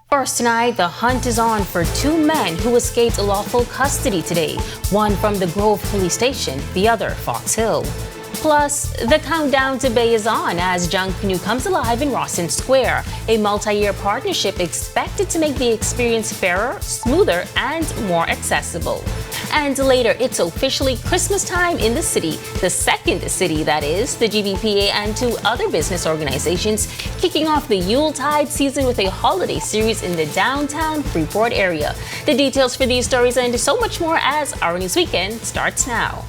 First tonight, the hunt is on for two men who escaped lawful custody today. One from the Grove Police Station, the other Fox Hill. Plus, the countdown to Bay is on as Junkanoo comes alive in Rawson Square, a multi-year partnership expected to make the experience fairer, smoother, and more accessible. And later, it's officially Christmas time in the city, the second city that is. The GBPA and two other business organizations kicking off the Yuletide season with a holiday series in the downtown Freeport area. The details for these stories and so much more as Our News Weekend starts now.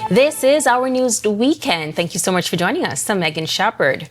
This is Our News Weekend. Thank you so much for joining us. I'm Megan Shepard.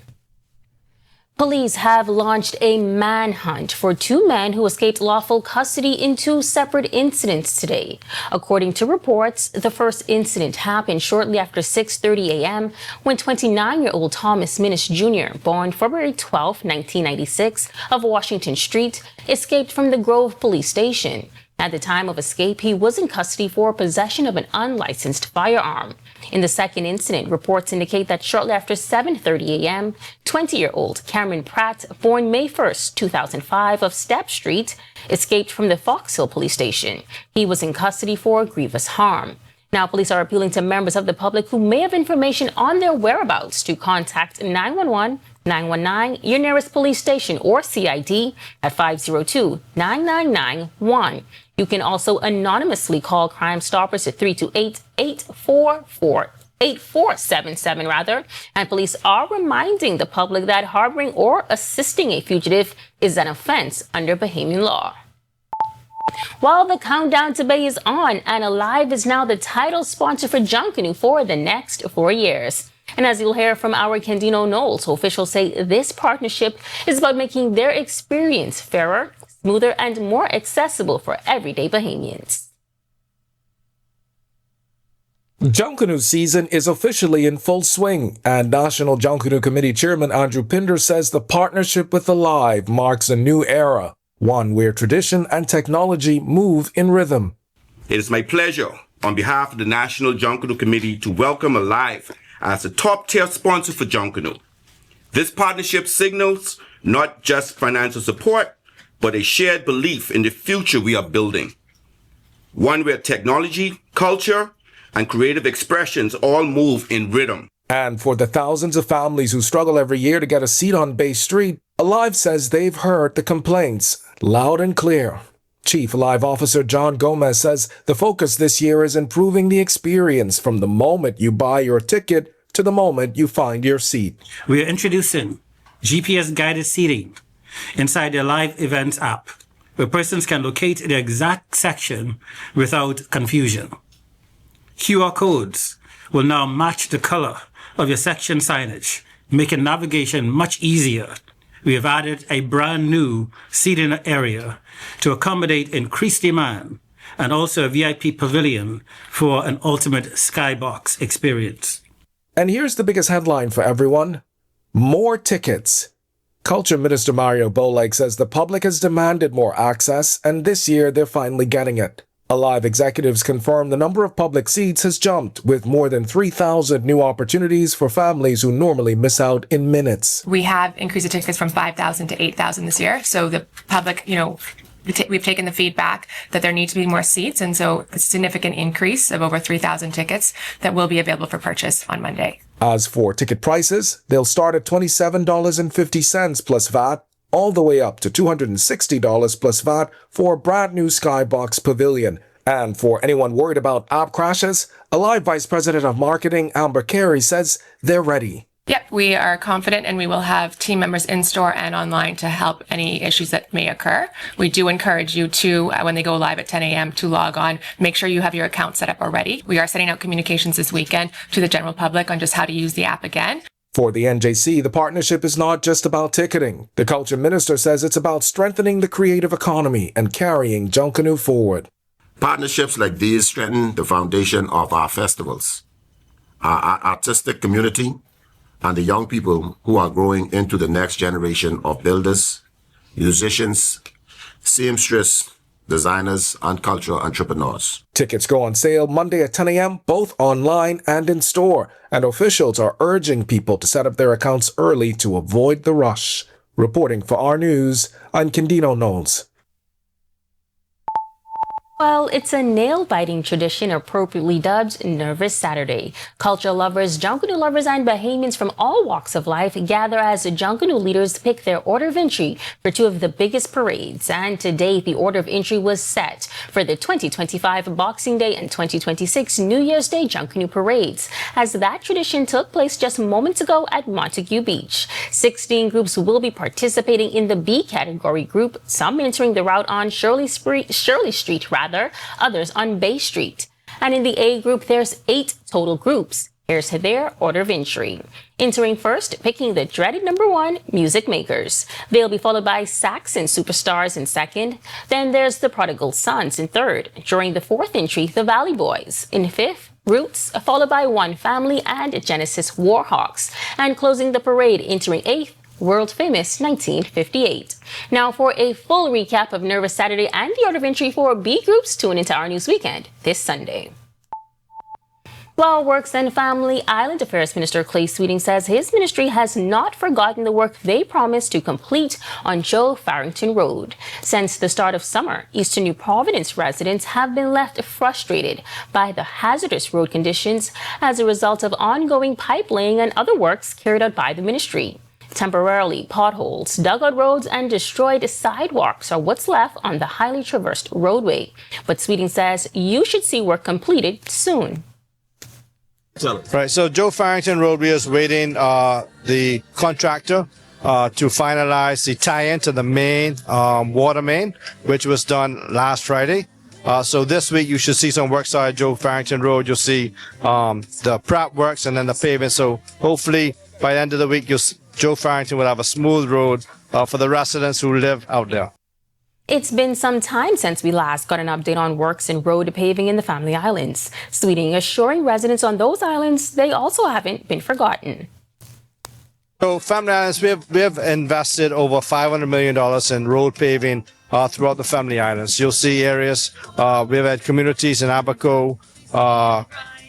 Police have launched a manhunt for two men who escaped lawful custody in two separate incidents today. According to reports, the first incident happened shortly after 6:30 a.m. when 29-year-old Thomas Minnis Jr., born February 12, 1996, of Washington Street, escaped from the Grove Police Station. At the time of escape, he was in custody for possession of an unlicensed firearm. In the second incident, reports indicate that shortly after 7:30 a.m., 20-year-old Cameron Pratt, born May 1, 2005, of Step Street, escaped from the Fox Hill Police Station. He was in custody for grievous harm. Now, police are appealing to members of the public who may have information on their whereabouts to contact 911, 919, your nearest police station, or CID at 502-9991. You can also anonymously call Crime Stoppers at 328-844-8477, and police are reminding the public that harboring or assisting a fugitive is an offense under Bahamian law. While the countdown to Bay is on, and Alive is now the title sponsor for Junkanoo for the next 4 years. And as you'll hear from our Candino Knowles, officials say this partnership is about making their experience fairer, smoother, and more accessible for everyday Bahamians. Junkanoo season is officially in full swing, and National Junkanoo Committee Chairman Andrew Pinder says the partnership with Alive marks a new era, one where tradition and technology move in rhythm. It is my pleasure, on behalf of the National Junkanoo Committee, to welcome Alive as a top-tier sponsor for Junkanoo. This partnership signals not just financial support, but a shared belief in the future we are building. One where technology, culture, and creative expressions all move in rhythm. And for the thousands of families who struggle every year to get a seat on Bay Street, Alive says they've heard the complaints loud and clear. Chief Alive Officer John Gomez says the focus this year is improving the experience from the moment you buy your ticket to the moment you find your seat. We are introducing GPS-guided seating inside the Alive Events app, where persons can locate the exact section without confusion. QR codes will now match the color of your section signage, making navigation much easier. We have added a brand new seating area to accommodate increased demand, and also a VIP pavilion for an ultimate skybox experience. And here's the biggest headline for everyone: more tickets. Culture Minister Mario Bolake says the public has demanded more access, and this year they're finally getting it. Alive executives confirm the number of public seats has jumped, with more than 3,000 new opportunities for families who normally miss out in minutes. We have increased the tickets from 5,000 to 8,000 this year. So the public, we've taken the feedback that there need to be more seats. And so a significant increase of over 3,000 tickets that will be available for purchase on Monday. As for ticket prices, they'll start at $27.50 plus VAT, all the way up to $260 plus VAT for a brand new Skybox Pavilion. And for anyone worried about app crashes, Alive Vice President of Marketing Amber Carey says they're ready. Yep, we are confident, and we will have team members in store and online to help any issues that may occur. We do encourage you to, when they go live at 10 a.m., to log on. Make sure you have your account set up already. We are sending out communications this weekend to the general public on just how to use the app again. For the NJC, the partnership is not just about ticketing. The Culture Minister says it's about strengthening the creative economy and carrying Junkanoo forward. Partnerships like these strengthen the foundation of our festivals, our artistic community, and the young people who are growing into the next generation of builders, musicians, seamstress, designers, and cultural entrepreneurs. Tickets go on sale Monday at 10 a.m., both online and in store, and officials are urging people to set up their accounts early to avoid the rush. Reporting for Our News, I'm Kendino Knowles. Well, it's a nail-biting tradition appropriately dubbed Nervous Saturday. Culture lovers, Junkanoo lovers, and Bahamians from all walks of life gather as Junkanoo leaders pick their order of entry for two of the biggest parades. And today, the order of entry was set for the 2025 Boxing Day and 2026 New Year's Day Junkanoo parades, as that tradition took place just moments ago at Montague Beach. 16 groups will be participating in the B category group, some entering the route on Shirley Street, others on Bay Street. And in the A group, there's 8 total groups. Here's their order of entry. Entering first, picking the dreaded number 1, Music Makers. They'll be followed by Saxon Superstars in second. Then there's the Prodigal Sons in third. During the 4th entry, the Valley Boys. In 5th, Roots, followed by One Family and Genesis Warhawks. And closing the parade, entering 8th, world famous 1958. Now for a full recap of Nervous Saturday and the order of entry for B groups, tune into Our News Weekend this Sunday. Well, Works and Family Island Affairs Minister Clay Sweeting says his ministry has not forgotten the work they promised to complete on Joe Farrington Road. Since the start of summer, Eastern New Providence residents have been left frustrated by the hazardous road conditions as a result of ongoing pipe laying and other works carried out by the ministry. Temporarily, potholes, dugout roads, and destroyed sidewalks are what's left on the highly traversed roadway. But Sweeting says you should see work completed soon. Right, so Joe Farrington Road, we is waiting the contractor to finalize the tie-in to the main water main, which was done last Friday. So this week you should see some work started Joe Farrington Road. You'll see the prep works and then the pavement. So hopefully by the end of the week, Joe Farrington will have a smooth road for the residents who live out there. It's been some time since we last got an update on works in road paving in the Family Islands. Sweeting assuring residents on those islands they also haven't been forgotten. So Family Islands, we have invested over $500 million in road paving throughout the Family Islands. You'll see areas, we've had communities in Abaco,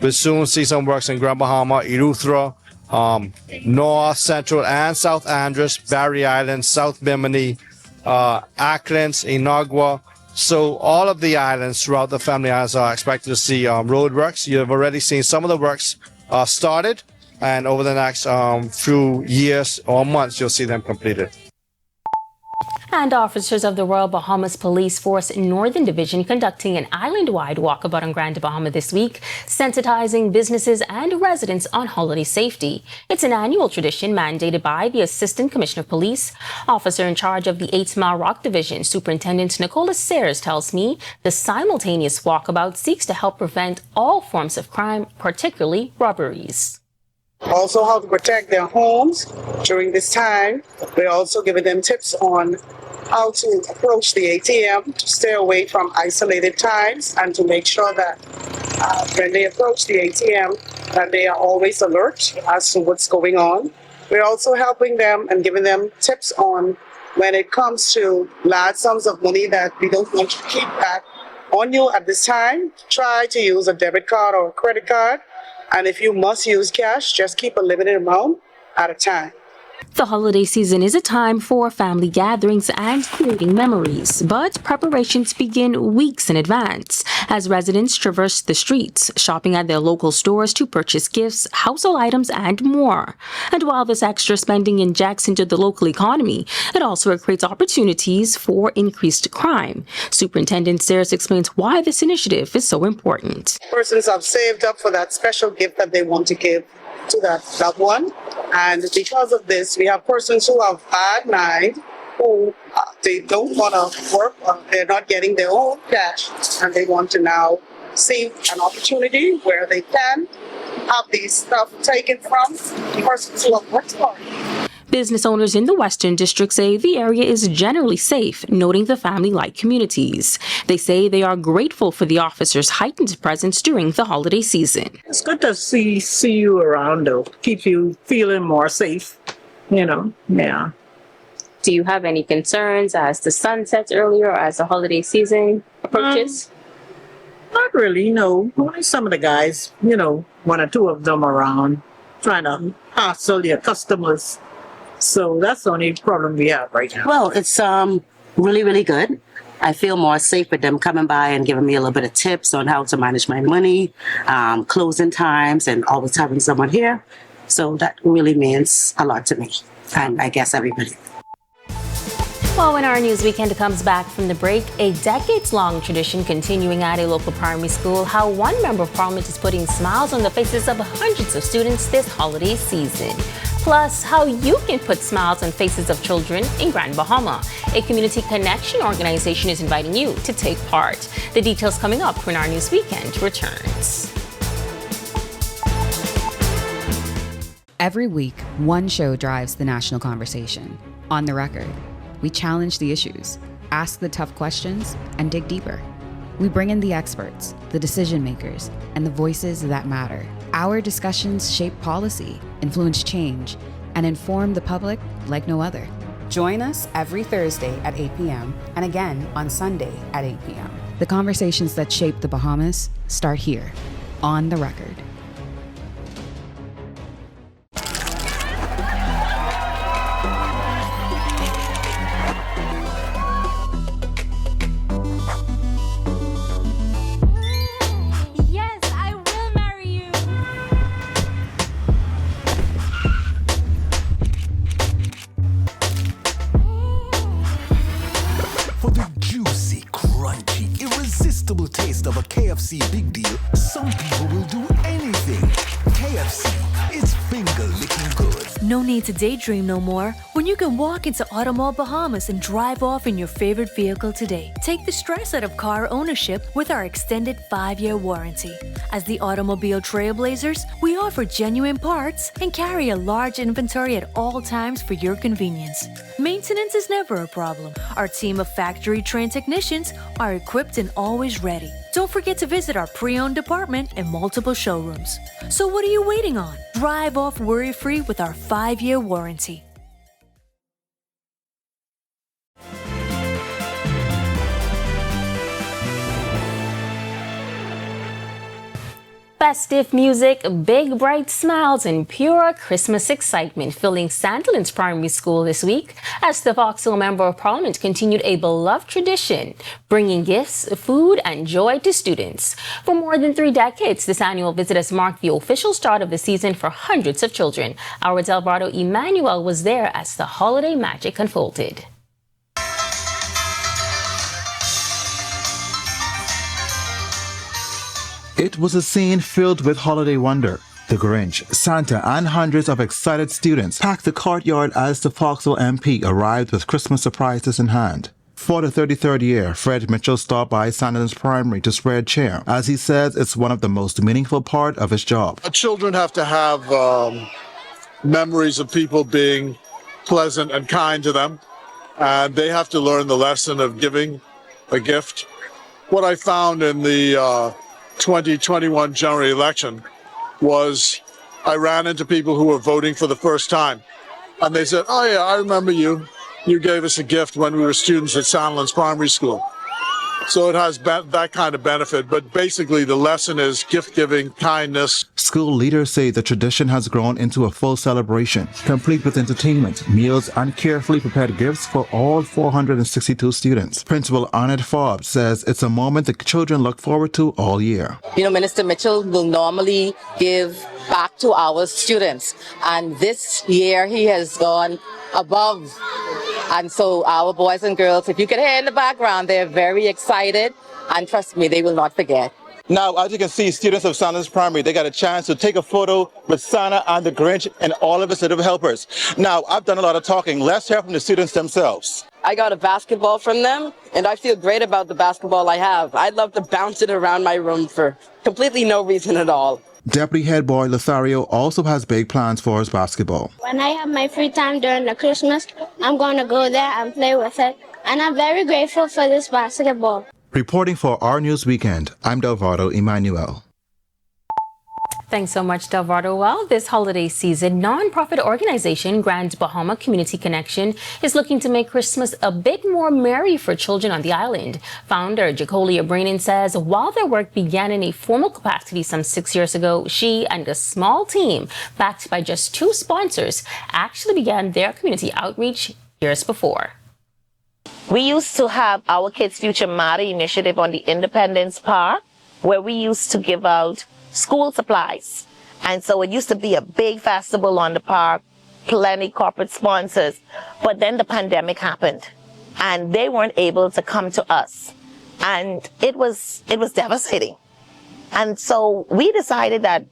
we'll soon see some works in Grand Bahama, Eleuthera, North, Central, and South Andros, Barry Island, South Bimini, Acklands, Inagua. So all of the islands throughout the Family Islands are expected to see road works. You have already seen some of the works started, and over the next few years or months, you'll see them completed. And officers of the Royal Bahamas Police Force Northern Division conducting an island-wide walkabout on Grand Bahama this week, sensitizing businesses and residents on holiday safety. It's an annual tradition mandated by the Assistant Commissioner of Police. Officer in charge of the 8 Mile Rock Division, Superintendent Nicholas Sayers, tells me the simultaneous walkabout seeks to help prevent all forms of crime, particularly robberies. Also how to protect their homes during this time. We're also giving them tips on how to approach the ATM, to stay away from isolated times, and to make sure that when they approach the ATM, that they are always alert as to what's going on. We're also helping them and giving them tips on when it comes to large sums of money that we don't want to keep back on you at this time. Try to use a debit card or a credit card. And if you must use cash, just keep a limited amount at a time. The holiday season is a time for family gatherings and creating memories, but preparations begin weeks in advance as residents traverse the streets, shopping at their local stores to purchase gifts, household items, and more. And while this extra spending injects into the local economy, it also creates opportunities for increased crime. Superintendent Sayers explains why this initiative is so important. Persons have saved up for that special gift that they want to give to that loved one. And because of this, we have persons who have bad mind, who they don't want to work, or they're not getting their own cash, and they want to now see an opportunity where they can have these stuff taken from persons who have worked hard. Business owners in the Western District say the area is generally safe, noting the family-like communities. They say they are grateful for the officers' heightened presence during the holiday season. It's good to see you around, though. Keep you feeling more safe, Yeah. Do you have any concerns as the sun sets earlier or as the holiday season approaches? Not really, no. Only some of the guys, one or two of them around trying to hassle their customers. So that's the only problem we have right now. Well, it's really, really good. I feel more safe with them coming by and giving me a little bit of tips on how to manage my money, closing times, and always having someone here. So that really means a lot to me, and I guess everybody. Well, when our news weekend comes back from the break, a decades-long tradition continuing at a local primary school, how one member of parliament is putting smiles on the faces of hundreds of students this holiday season. Plus, how you can put smiles on faces of children in Grand Bahama. A community connection organization is inviting you to take part. The details coming up when our news weekend returns. Every week, one show drives the national conversation. On the Record, we challenge the issues, ask the tough questions, and dig deeper. We bring in the experts, the decision makers, and the voices that matter. Our discussions shape policy, influence change, and inform the public like no other. Join us every Thursday at 8 p.m. and again on Sunday at 8 p.m. The conversations that shape the Bahamas start here, on the Record. For the juicy, crunchy, irresistible taste of a KFC big deal, some people will do anything. KFC, it's finger-licking good. No need to daydream no more when you can walk into Automall Bahamas and drive off in your favorite vehicle today. Take the stress out of car ownership with our extended 5-year warranty. As the automobile trailblazers, we offer genuine parts and carry a large inventory at all times for your convenience. Maintenance is never a problem. Our team of factory-trained technicians are equipped and always ready. Don't forget to visit our pre-owned department and multiple showrooms. So what are you waiting on? Drive off worry-free with our 5-year warranty. Festive music, big bright smiles, and pure Christmas excitement filling Sandilands Primary School this week as the Vauxhall Member of Parliament continued a beloved tradition, bringing gifts, food, and joy to students. For more than 3 decades, this annual visit has marked the official start of the season for hundreds of children. Our Delvado Emmanuel was there as the holiday magic unfolded. It was a scene filled with holiday wonder. The Grinch, Santa, and hundreds of excited students packed the courtyard as the Vauxhall MP arrived with Christmas surprises in hand. For the 33rd year, Fred Mitchell stopped by Sandilands Primary to spread cheer, as he says it's one of the most meaningful part of his job. Children have to have memories of people being pleasant and kind to them, and they have to learn the lesson of giving a gift. What I found in the 2021 general election was I ran into people who were voting for the first time, and they said, "Oh yeah, I remember you. You gave us a gift when we were students at Sandilands Primary School." So it has that kind of benefit, but basically the lesson is gift-giving, kindness. School leaders say the tradition has grown into a full celebration, complete with entertainment, meals, and carefully prepared gifts for all 462 students. Principal Arnett Forbes says it's a moment the children look forward to all year. Minister Mitchell will normally give back to our students, and this year he has gone above. And so our boys and girls, if you can hear in the background, they're very excited, and trust me, they will not forget. Now, as you can see, students of Sandilands Primary, they got a chance to take a photo with Santa and the Grinch and all of his little helpers. Now, I've done a lot of talking. Let's hear from the students themselves. I got a basketball from them, and I feel great about the basketball I have. I'd love to bounce it around my room for completely no reason at all. Deputy Head Boy Lothario also has big plans for his basketball. When I have my free time during the Christmas, I'm going to go there and play with it. And I'm very grateful for this basketball. Reporting for Our News Weekend, I'm Delvado Emmanuel. Thanks so much, Delvardo. Well, this holiday season, nonprofit organization Grand Bahama Community Connection is looking to make Christmas a bit more merry for children on the island. Founder Jacolia Breenan says while their work began in a formal capacity some 6 years ago, she and a small team, backed by just 2 sponsors, actually began their community outreach years before. We used to have our Kids Future Matter initiative on the Independence Park, where we used to give out school supplies. And so it used to be a big festival on the park, plenty corporate sponsors. But then the pandemic happened and they weren't able to come to us. And it was devastating. And so we decided that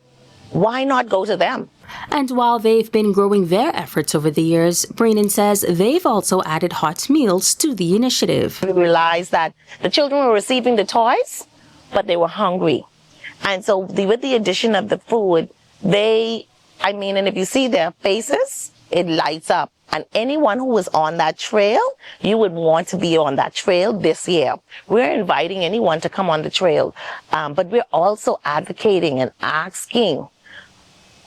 why not go to them? And while they've been growing their efforts over the years, Breenan says they've also added hot meals to the initiative. We realized that the children were receiving the toys, but they were hungry. And so with the addition of the food, and if you see their faces, it lights up. And anyone who is on that trail, you would want to be on that trail this year. We're inviting anyone to come on the trail, but we're also advocating and asking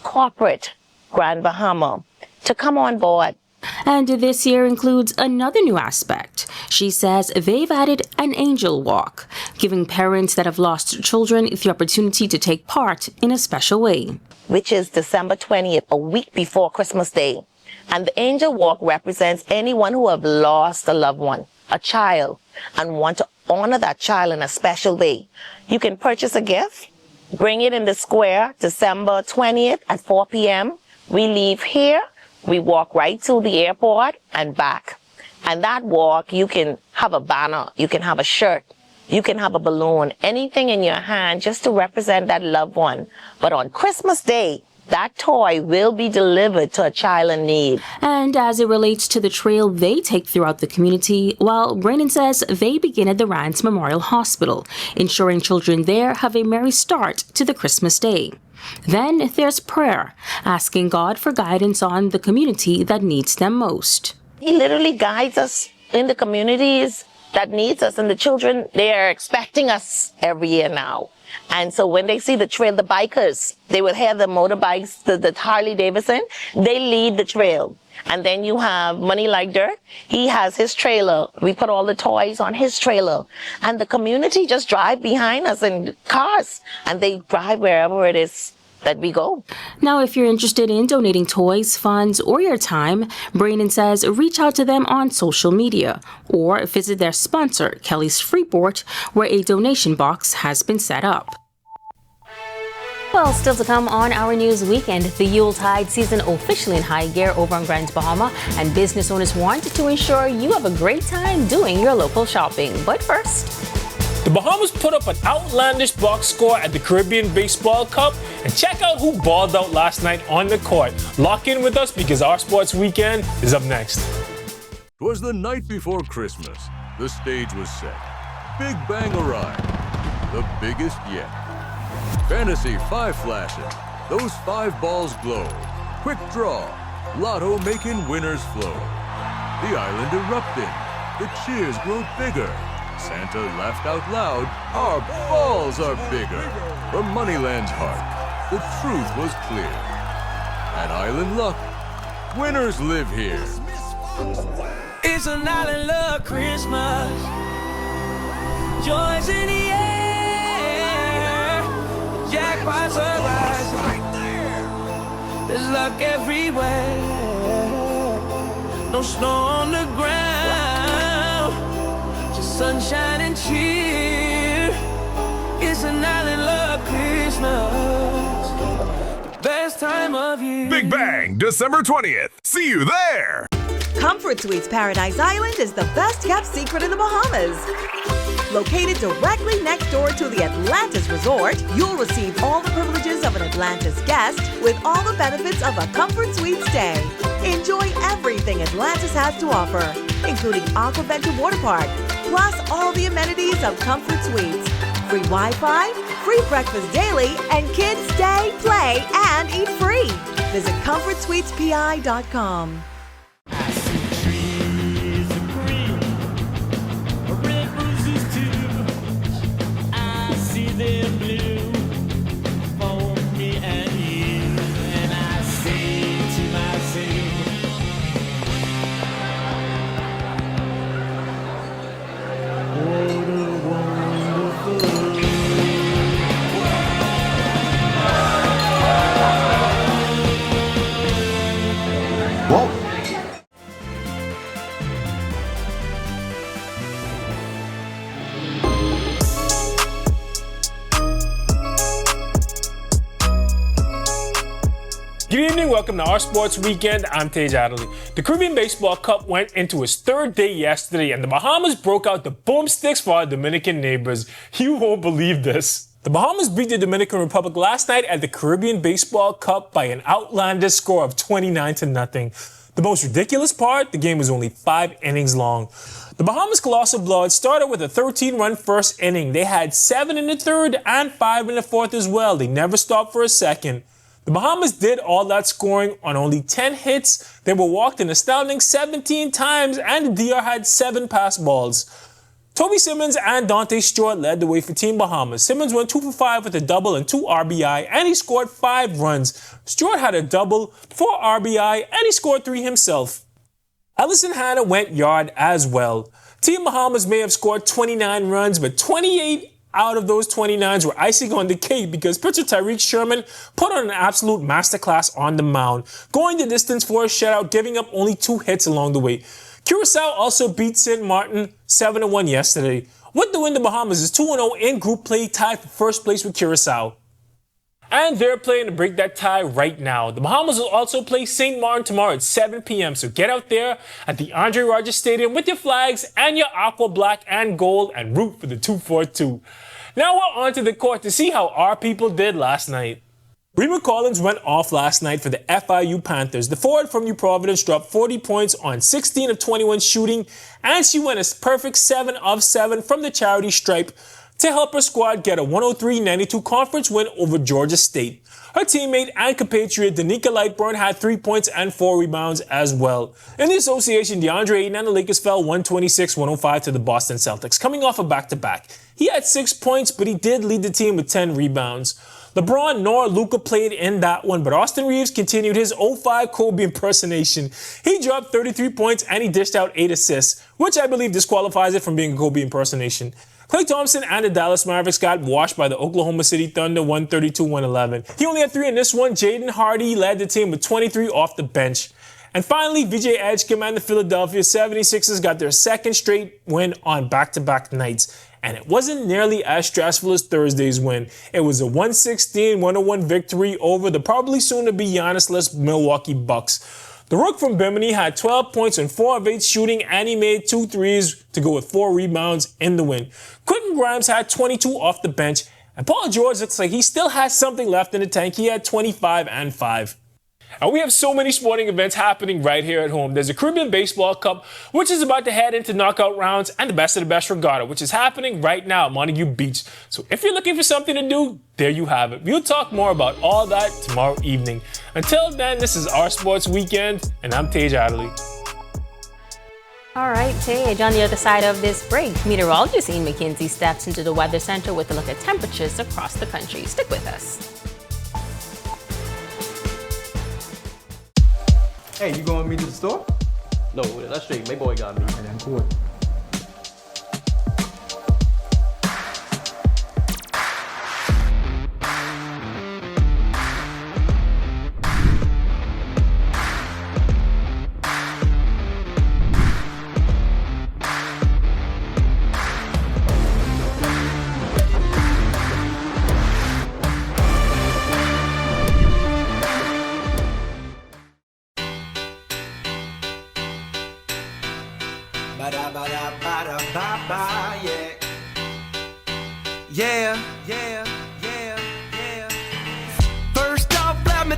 corporate Grand Bahama to come on board. And this year includes another new aspect. She says they've added an angel walk, giving parents that have lost children the opportunity to take part in a special way. Which is December 20th, a week before Christmas Day. And the angel walk represents anyone who have lost a loved one, a child, and want to honor that child in a special way. You can purchase a gift, bring it in the square December 20th at 4 p.m. We leave here. We walk right to the airport and back. And that walk, you can have a banner, you can have a shirt, you can have a balloon, anything in your hand just to represent that loved one. But on Christmas Day, that toy will be delivered to a child in need. And as it relates to the trail they take throughout the community, well, Brandon says they begin at the Rance Memorial Hospital, ensuring children there have a merry start to the Christmas Day. Then there's prayer, asking God for guidance on the community that needs them most. He literally guides us in the communities that needs us, and the children, they are expecting us every year now. And so when they see the trail, the bikers, they will have the motorbikes, the Harley Davidson, they lead the trail. And then you have Money Like Dirt. He has his trailer. We put all the toys on his trailer. And the community just drive behind us in cars. And they drive wherever it is that we go. Now, if you're interested in donating toys, funds, or your time, Brandon says reach out to them on social media or visit their sponsor, Kelly's Freeport, where a donation box has been set up. Well, still to come on Our News Weekend, the Yuletide season officially in high gear over on Grand Bahama, and business owners want to ensure you have a great time doing your local shopping. But first, the Bahamas put up an outlandish box score at the Caribbean Baseball Cup, and check out who balled out last night on the court. Lock in with us because our sports weekend is up next. It was the night before Christmas. The stage was set. Big Bang arrived. The biggest yet. Fantasy 5 flashing. Those 5 balls glow. Quick draw. Lotto making winners flow. The island erupting. The cheers grow bigger. Santa laughed out loud. Our balls are bigger. From Moneyland's heart, the truth was clear. At Island Luck, winners live here. It's an island luck Christmas. Joys in the air. Jackpots are rising. There's luck everywhere. No snow on the ground. Just sunshine and cheer. It's an island luck Christmas. The best time of year. Big Bang, December 20th. See you there. Comfort Suites Paradise Island is the best kept secret in the Bahamas. Located directly next door to the Atlantis Resort, you'll receive all the privileges of an Atlantis guest with all the benefits of a Comfort Suite stay. Enjoy everything Atlantis has to offer, including Aquaventure Water Park, plus all the amenities of Comfort Suites. Free Wi-Fi, free breakfast daily, and kids stay, play, and eat free. Visit ComfortSuitesPI.com. They're blue for me and Whoa. Good evening, welcome to our sports weekend. I'm Tej Adderley. The Caribbean Baseball Cup went into its third day yesterday, and the Bahamas broke out the boomsticks for our Dominican neighbors. You won't believe this. The Bahamas beat the Dominican Republic last night at the Caribbean Baseball Cup by an outlandish score of 29-0. The most ridiculous part, the game was only 5 innings long. The Bahamas Colossal Bloods started with a 13-run first inning. They had 7 in the third and 5 in the fourth as well. They never stopped for a second. The Bahamas did all that scoring on only 10 hits. They were walked an astounding 17 times, and the DR had 7 pass balls. Toby Simmons and Dante Stewart led the way for Team Bahamas. Simmons went 2 for 5 with a double and 2 RBI, and he scored 5 runs. Stewart had a double, 4 RBI, and he scored 3 himself. Ellison Hanna went yard as well. Team Bahamas may have scored 29 runs, but 28 out of those 29s were icing on the cake because pitcher Tyreek Sherman put on an absolute masterclass on the mound, going the distance for a shutout, giving up only 2 hits along the way. Curacao also beat St. Martin 7-1 yesterday. With the win, the Bahamas is 2-0 in group play, tied for first place with Curacao. And they're playing to break that tie right now. The Bahamas will also play St. Martin tomorrow at 7 p.m. So get out there at the Andre Rogers Stadium with your flags and your aqua black and gold and root for the 242. Now we're on to the court to see how our people did last night. Rima Collins went off last night for the FIU Panthers. The forward from New Providence dropped 40 points on 16 of 21 shooting, and she went a perfect 7 of 7 from the charity stripe to help her squad get a 103-92 conference win over Georgia State. Her teammate and compatriot Danica Lightburn had 3 points and 4 rebounds as well. In the association, DeAndre Ayton and the Lakers fell 126-105 to the Boston Celtics, coming off a back-to-back. He had 6 points, but he did lead the team with 10 rebounds. LeBron nor Luka played in that one, but Austin Reeves continued his 05 Kobe impersonation. He dropped 33 points and he dished out 8 assists, which I believe disqualifies it from being a Kobe impersonation. Klay Thompson and the Dallas Mavericks got washed by the Oklahoma City Thunder 132-111. He only had 3 in this one. Jaden Hardy led the team with 23 off the bench. And finally, Vijay Edgecombe and the Philadelphia 76ers got their second straight win on back-to-back nights. And it wasn't nearly as stressful as Thursday's win. It was a 116-101 victory over the probably soon-to-be Giannis-less Milwaukee Bucks. The Rook from Bimini had 12 points and 4 of 8 shooting, and he made 2 threes to go with 4 rebounds in the win. Quentin Grimes had 22 off the bench, and Paul George looks like he still has something left in the tank. He had 25 and 5. And we have so many sporting events happening right here at home. There's the Caribbean Baseball Cup, which is about to head into knockout rounds, and the Best of the Best Regatta, which is happening right now at Montague Beach. So if you're looking for something to do, there you have it. We'll talk more about all that tomorrow evening. Until then, this is Our Sports Weekend, and I'm Tej Adderley. All right, Tej, on the other side of this break, meteorologist Ian McKenzie steps into the Weather Center with a look at temperatures across the country. Stick with us. Hey, you going with me to the store? No, that's straight. My boy got me. And I'm cool.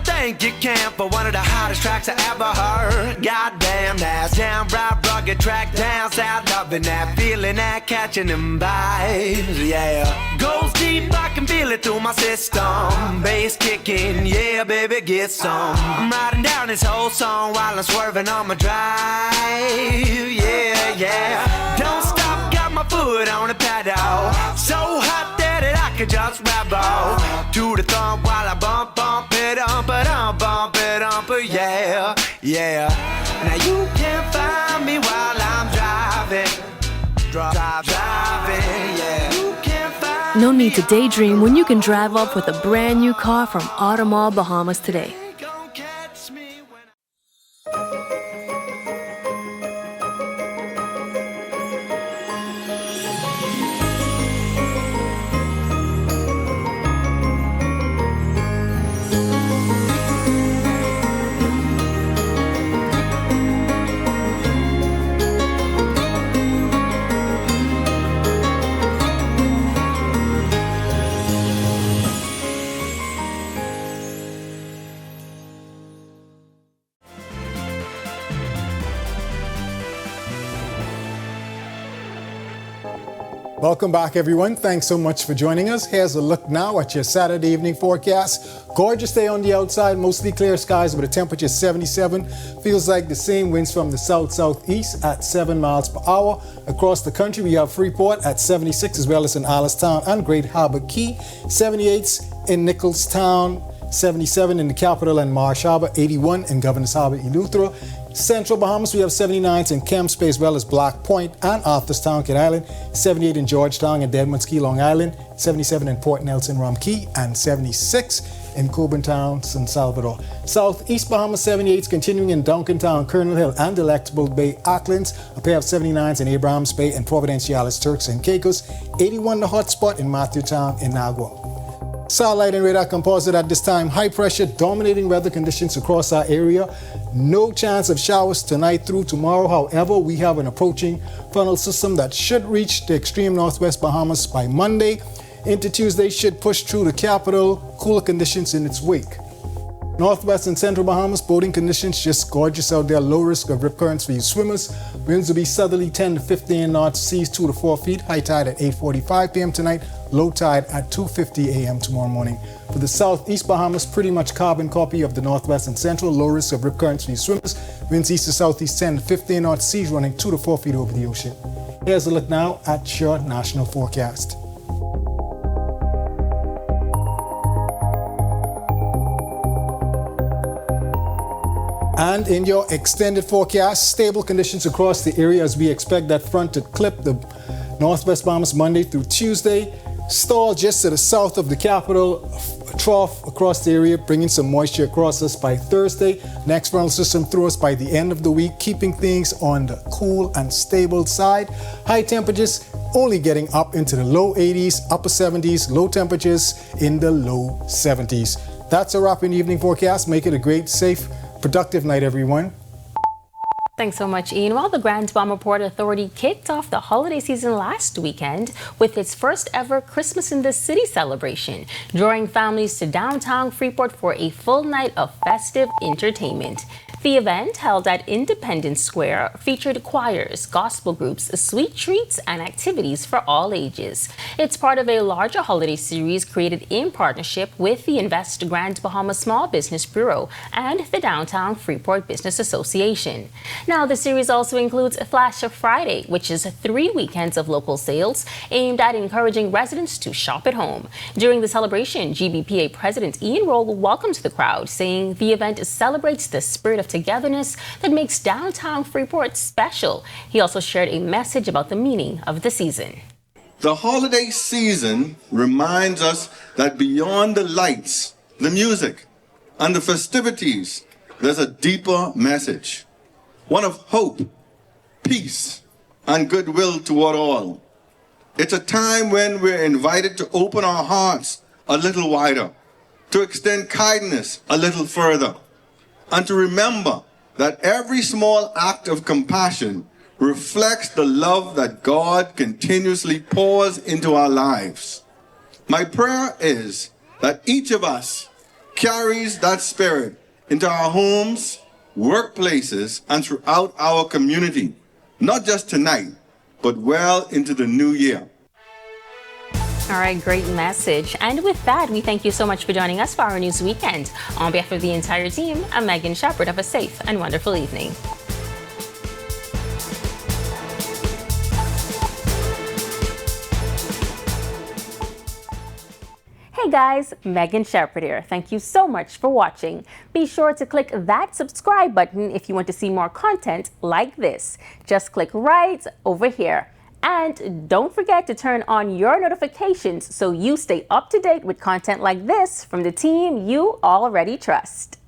Thank you, Camp, for one of the hottest tracks I ever heard. Goddamn, that's down, broad, rugged track, down south, loving that feeling, that catching them vibes, yeah. Goes deep, I can feel it through my system. Bass kicking, yeah, baby, get some. I'm riding down this whole song while I'm swerving on my drive, yeah, yeah. Don't stop, got my foot on the pedal. So hot that I could just rap off to the thump while I bump it up, yeah, yeah. Now you can't find me while I'm driving, yeah. You can't find No need to daydream when you can drive up with a brand new car from Automall Bahamas today. Welcome back, everyone. Thanks so much for joining us. Here's a look now at your Saturday evening forecast. Gorgeous day on the outside, mostly clear skies with a temperature 77. Feels like the same winds from the south-southeast at 7 miles per hour. Across the country, we have Freeport at 76, as well as in Allenstown and Great Harbor Key. 78s in Nicholstown, 77 in the capital and Marsh Harbor, 81 in Governor's Harbor, Eleuthera. Central Bahamas, we have 79s in Kemps Bay, as well as Black Point and Arthurstown, Kid Island, 78 in Georgetown and Deadman's Key, Long Island, 77 in Port Nelson, Rum Key, and 76 in Coburn Town, San Salvador. Southeast Bahamas, 78s continuing in Duncantown, Colonel Hill, and Delectable Bay, Auckland, a pair of 79s in Abrahams Bay and Providenciales, Turks and Caicos, 81 the hotspot in Matthewtown in Nagua. Satellite and radar composite at this time. High pressure dominating weather conditions across our area. No chance of showers tonight through tomorrow. However, we have an approaching frontal system that should reach the extreme northwest Bahamas by Monday. Into Tuesday should push through the capital. Cooler conditions in its wake. Northwest and central Bahamas, boating conditions just gorgeous out there. Low risk of rip currents for you swimmers. Winds will be southerly 10 to 15 knots, seas 2 to 4 feet. High tide at 8:45 p.m. tonight. Low tide at 2:50 a.m. tomorrow morning. For the southeast Bahamas, pretty much carbon copy of the northwest and central. Low risk of rip currents for you swimmers. Winds east to southeast 10 to 15 knots, seas running 2 to 4 feet over the ocean. Here's a look now at your national forecast. And in your extended forecast, stable conditions across the area as we expect that front to clip the northwest Bahamas Monday through Tuesday. Stall just to the south of the capital, trough across the area, bringing some moisture across us by Thursday. Next frontal system through us by the end of the week, keeping things on the cool and stable side. High temperatures only getting up into the low 80s, upper 70s, low temperatures in the low 70s. That's a wrap in the evening forecast. Make it a great, safe, productive night, everyone. Thanks so much, Ian. Well, the Grand Bahama Port Authority kicked off the holiday season last weekend with its first ever Christmas in the City celebration, drawing families to downtown Freeport for a full night of festive entertainment. The event, held at Independence Square, featured choirs, gospel groups, sweet treats, and activities for all ages. It's part of a larger holiday series created in partnership with the Invest Grand Bahama Small Business Bureau and the Downtown Freeport Business Association. Now, the series also includes Flash Friday, which is 3 weekends of local sales aimed at encouraging residents to shop at home. During the celebration, GBPA President Ian Roll welcomed the crowd, saying the event celebrates the spirit of togetherness that makes downtown Freeport special. He also shared a message about the meaning of the season. The holiday season reminds us that beyond the lights, the music, and the festivities, there's a deeper message. One of hope, peace, and goodwill toward all. It's a time when we're invited to open our hearts a little wider, to extend kindness a little further, and to remember that every small act of compassion reflects the love that God continuously pours into our lives. My prayer is that each of us carries that spirit into our homes, workplaces, and throughout our community, not just tonight, but well into the new year. All right, great message. And with that, we thank you so much for joining us for our News Weekend. On behalf of the entire team, I'm Megan Shepherd. Have a safe and wonderful evening. Hey guys, Megan Shepherd here. Thank you so much for watching. Be sure to click that subscribe button if you want to see more content like this. Just click right over here. And don't forget to turn on your notifications so you stay up to date with content like this from the team you already trust.